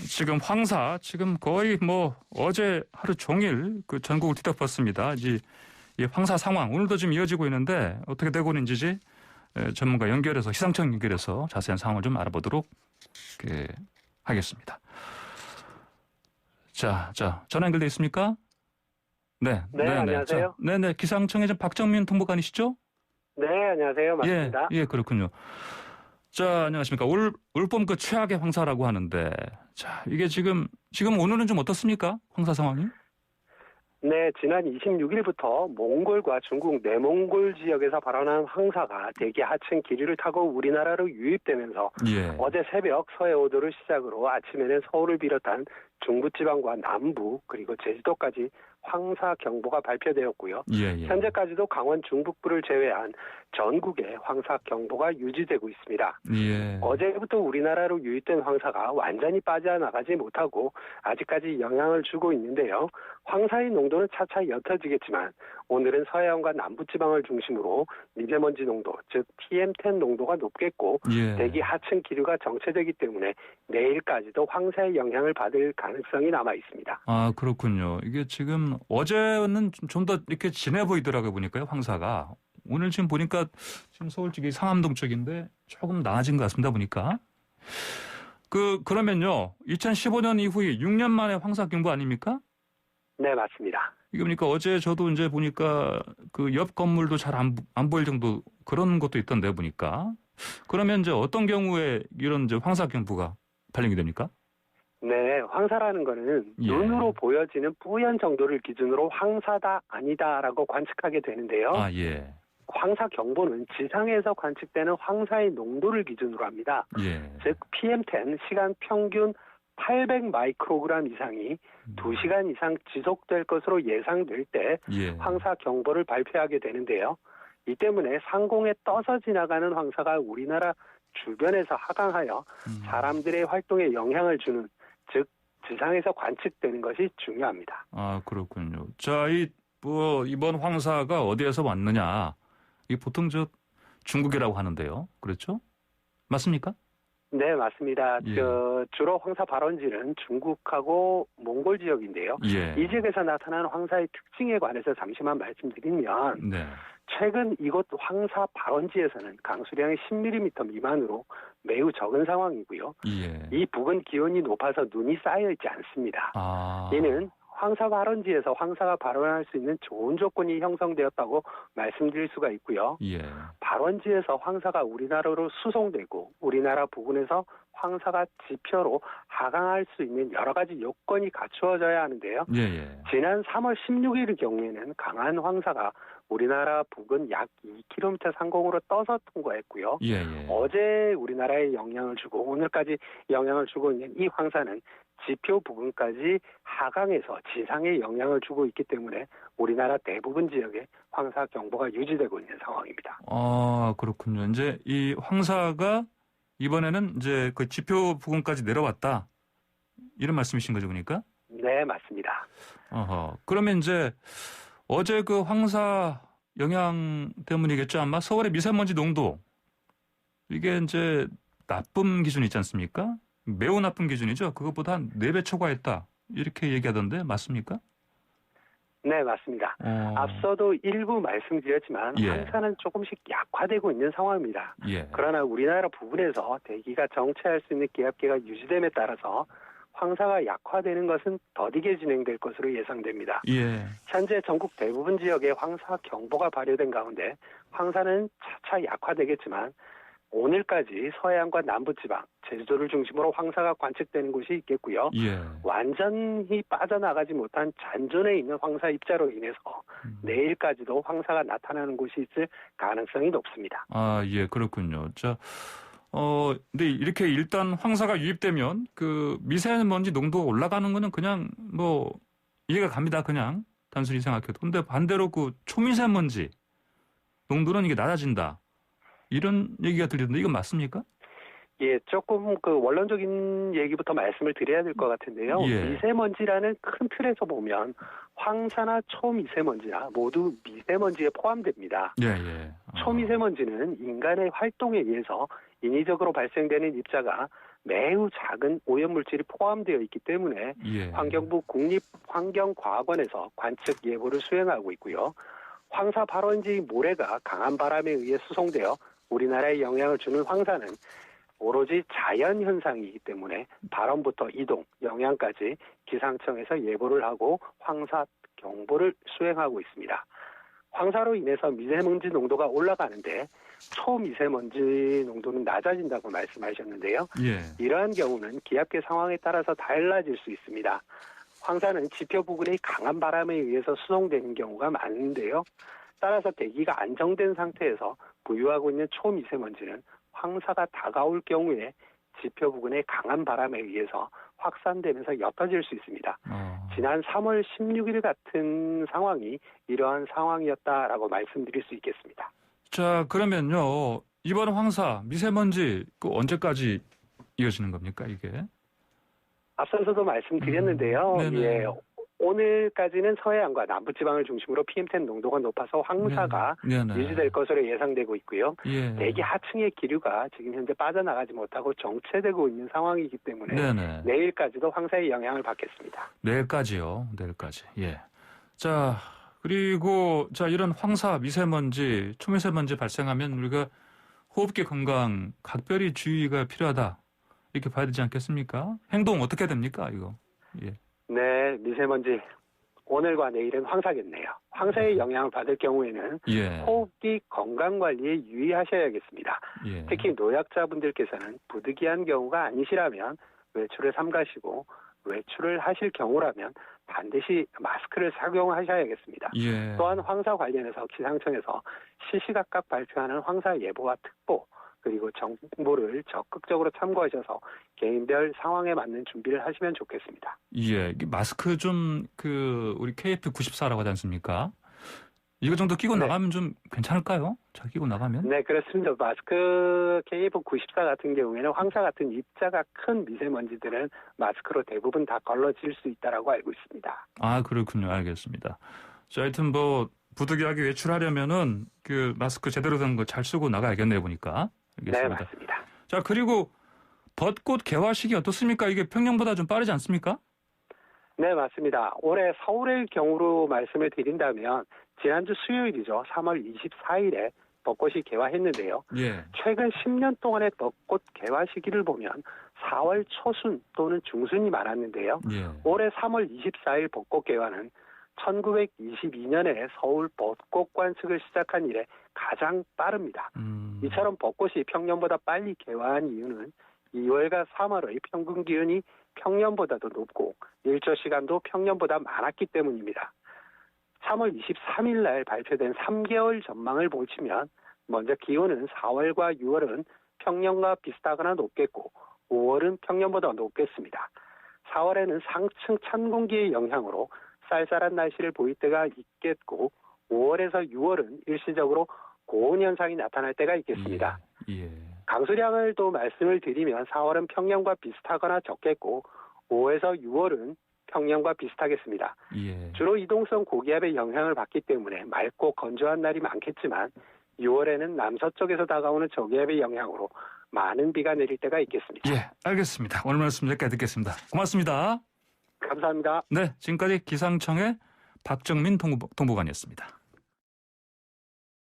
지금 황사 지금 거의 뭐 어제 하루 종일 그 전국을 뒤덮었습니다. 이 황사 상황 오늘도 지금 이어지고 있는데 어떻게 되고 있는지 전문가 연결해서 기상청 연결해서 자세한 상황을 좀 알아보도록 하겠습니다. 자, 전화 연결돼 있습니까? 네, 안녕하세요. 네네, 기상청의 박정민 통보관이시죠? 네, 안녕하세요. 맞습니다. 예, 그렇군요. 자, 안녕하십니까. 올봄 그 최악의 황사라고 하는데, 자, 이게 지금 오늘은 좀 어떻습니까? 황사 상황이? 네, 지난 26일부터 몽골과 중국 내몽골 지역에서 발원한 황사가 대기 하층 기류를 타고 우리나라로 유입되면서 어제 새벽 서해오도를 시작으로 아침에는 서울을 비롯한 중부지방과 남부 그리고 제주도까지 황사경보가 발표되었고요. 현재까지도 강원 중북부를 제외한 전국에 황사경보가 유지되고 있습니다. 어제부터 우리나라로 유입된 황사가 완전히 빠져나가지 못하고 아직까지 영향을 주고 있는데요. 황사의 농도는 차차 옅어지겠지만 오늘은 서해안과 남부지방을 중심으로 미세먼지 농도, 즉 PM10 농도가 높겠고 대기 하층 기류가 정체되기 때문에 내일까지도 황사의 영향을 받을 가능성이 남아 있습니다. 아, 그렇군요. 이게 지금 어제는 좀 더 이렇게 진해 보이더라고요. 보니까요, 황사가. 오늘 지금 보니까 지금 서울 쪽이 상암동 쪽인데 조금 나아진 것 같습니다. 보니까. 그러면요. 2015년 이후에 6년 만에 황사경보 아닙니까? 네, 맞습니다. 이게 보니까 어제 저도 이제 보니까 그 옆 건물도 잘 안 보일 정도 그런 것도 있던데 보니까. 그러면 이제 어떤 경우에 이런 이제 황사경보가 발령이 됩니까? 네, 황사라는 거는 눈으로 보여지는 뿌연 정도를 기준으로 황사다 아니다라고 관측하게 되는데요. 황사 경보는 지상에서 관측되는 황사의 농도를 기준으로 합니다. 즉 PM10 시간 평균 800 마이크로그램 이상이 2시간 이상 지속될 것으로 예상될 때 황사 경보를 발표하게 되는데요. 이 때문에 상공에 떠서 지나가는 황사가 우리나라 주변에서 하강하여 사람들의 활동에 영향을 주는, 즉 지상에서 관측되는 것이 중요합니다. 아, 그렇군요. 자, 이번 황사가 어디에서 왔느냐? 이 보통 중국이라고 하는데요. 그렇죠? 맞습니까? 네, 맞습니다. 주로 황사 발원지는 중국하고 몽골 지역인데요. 이 지역에서 나타나는 황사의 특징에 관해서 잠시만 말씀드리면 최근 이곳 황사 발원지에서는 강수량이 10mm 미만으로 매우 적은 상황이고요. 이 부근 기온이 높아서 눈이 쌓여 있지 않습니다. 이는 황사 발원지에서 황사가 발원할 수 있는 좋은 조건이 형성되었다고 말씀드릴 수가 있고요. 발원지에서 황사가 우리나라로 수송되고 우리나라 부근에서 황사가 지표로 하강할 수 있는 여러 가지 요건이 갖추어져야 하는데요. 지난 3월 16일 경우에는 강한 황사가 우리나라 부근 약 2km 상공으로 떠서 통과했고요. 어제 우리나라에 영향을 주고 오늘까지 영향을 주고 있는 이 황사는 지표 부근까지 하강해서 지상에 영향을 주고 있기 때문에 우리나라 대부분 지역에 황사 경보가 유지되고 있는 상황입니다. 아, 그렇군요. 이제 이 황사가 이번에는 이제 그 지표 부근까지 내려왔다. 이런 말씀이신 거죠, 보니까? 네, 맞습니다. 그러면 이제 어제 그 황사 영향 때문이겠죠. 아마 서울의 미세먼지 농도. 이게 이제 나쁨 기준이 있지 않습니까? 매우 나쁜 기준이죠. 그것보다 한 4배 초과했다. 이렇게 얘기하던데 맞습니까? 네, 맞습니다. 앞서도 일부 말씀드렸지만 황사는 조금씩 약화되고 있는 상황입니다. 그러나 우리나라 부근에서 대기가 정체할 수 있는 기압계가 유지됨에 따라서 황사가 약화되는 것은 더디게 진행될 것으로 예상됩니다. 현재 전국 대부분 지역에 황사 경보가 발효된 가운데 황사는 차차 약화되겠지만 오늘까지 서해안과 남부지방, 제주도를 중심으로 황사가 관측되는 곳이 있겠고요. 완전히 빠져나가지 못한 잔존에 있는 황사 입자로 인해서 내일까지도 황사가 나타나는 곳이 있을 가능성이 높습니다. 아, 그렇군요. 자, 근데 이렇게 일단 황사가 유입되면 그 미세먼지 농도가 올라가는 거는 그냥 뭐 이해가 갑니다. 그냥 단순히 생각해도. 근데 반대로 그 초미세먼지 농도는 이게 낮아진다. 이런 얘기가 들리던데 이건 맞습니까? 조금 그 원론적인 얘기부터 말씀을 드려야 될 것 같은데요. 미세먼지라는 큰 틀에서 보면 황사나 초미세먼지나 모두 미세먼지에 포함됩니다. 초미세먼지는 인간의 활동에 의해서 인위적으로 발생되는 입자가 매우 작은 오염물질이 포함되어 있기 때문에 예. 환경부 국립환경과학원에서 관측 예보를 수행하고 있고요. 황사 발원지 모래가 강한 바람에 의해 수송되어 우리나라에 영향을 주는 황사는 오로지 자연 현상이기 때문에 발원부터 이동, 영향까지 기상청에서 예보를 하고 황사 경보를 수행하고 있습니다. 황사로 인해서 미세먼지 농도가 올라가는데 초미세먼지 농도는 낮아진다고 말씀하셨는데요. 예. 이러한 경우는 기압계 상황에 따라서 달라질 수 있습니다. 황사는 지표 부근의 강한 바람에 의해서 수송되는 경우가 많은데요. 따라서 대기가 안정된 상태에서 부유하고 있는 초미세먼지는 황사가 다가올 경우에 지표 부근의 강한 바람에 의해서 확산되면서 옅어질 수 있습니다. 지난 3월 16일 같은 상황이 이러한 상황이었다라고 말씀드릴 수 있겠습니다. 자, 그러면요. 이번 황사, 미세먼지 언제까지 이어지는 겁니까, 이게? 앞서서도 말씀드렸는데요. 예, 오늘까지는 서해안과 남부지방을 중심으로 PM10 농도가 높아서 황사가 유지될 것으로 예상되고 있고요. 예. 대기 하층의 기류가 지금 현재 빠져나가지 못하고 정체되고 있는 상황이기 때문에 내일까지도 황사의 영향을 받겠습니다. 내일까지요. 내일까지. 예. 자, 그리고 이런 황사, 미세먼지, 초미세먼지 발생하면 우리가 호흡기 건강 각별히 주의가 필요하다. 이렇게 봐야 되지 않겠습니까? 행동 어떻게 됩니까, 이거? 예. 네, 미세먼지 오늘과 내일은 황사겠네요. 황사의 영향을 받을 경우에는 호흡기 건강관리에 유의하셔야겠습니다. 특히 노약자분들께서는 부득이한 경우가 아니시라면 외출을 삼가시고 외출을 하실 경우라면 반드시 마스크를 착용하셔야겠습니다. 또한 황사 관련해서 기상청에서 시시각각 발표하는 황사 예보와 특보 그리고 정보를 적극적으로 참고하셔서 개인별 상황에 맞는 준비를 하시면 좋겠습니다. 예, 마스크 우리 KF94라고 하지 않습니까? 이거 정도 끼고 나가면 좀 괜찮을까요? 잘 끼고 나가면? 네, 그렇습니다. 마스크 KF94 같은 경우에는 황사 같은 입자가 큰 미세먼지들은 마스크로 대부분 다 걸러질 수 있다라고 알고 있습니다. 아, 그렇군요. 알겠습니다. 자, 하여튼 부득이하게 외출하려면은 마스크 제대로 된 거 잘 쓰고 나가야겠네요, 보니까. 알겠습니다. 네, 맞습니다. 자, 그리고 벚꽃 개화 시기 어떻습니까? 이게 평년보다 좀 빠르지 않습니까? 네, 맞습니다. 올해 서울의 경우로 말씀을 드린다면 지난주 수요일이죠. 3월 24일에 벚꽃이 개화했는데요. 최근 10년 동안의 벚꽃 개화 시기를 보면 4월 초순 또는 중순이 많았는데요. 올해 3월 24일 벚꽃 개화는 1922년에 서울 벚꽃 관측을 시작한 이래 가장 빠릅니다. 이처럼 벚꽃이 평년보다 빨리 개화한 이유는 2월과 3월의 평균 기온이 평년보다도 높고 일조 시간도 평년보다 많았기 때문입니다. 3월 23일 날 발표된 3개월 전망을 보시면 먼저 기온은 4월과 6월은 평년과 비슷하거나 높겠고 5월은 평년보다 높겠습니다. 4월에는 상층 찬 공기의 영향으로 쌀쌀한 날씨를 보일 때가 있겠고 5월에서 6월은 일시적으로 고온 현상이 나타날 때가 있겠습니다. 강수량을 또 말씀을 드리면 4월은 평년과 비슷하거나 적겠고 5에서 6월은 평년과 비슷하겠습니다. 주로 이동성 고기압의 영향을 받기 때문에 맑고 건조한 날이 많겠지만 6월에는 남서쪽에서 다가오는 저기압의 영향으로 많은 비가 내릴 때가 있겠습니다. 예, 알겠습니다. 오늘 말씀 여기까지 듣겠습니다. 고맙습니다. 감사합니다. 네, 지금까지 기상청의 박정민 동부관이었습니다.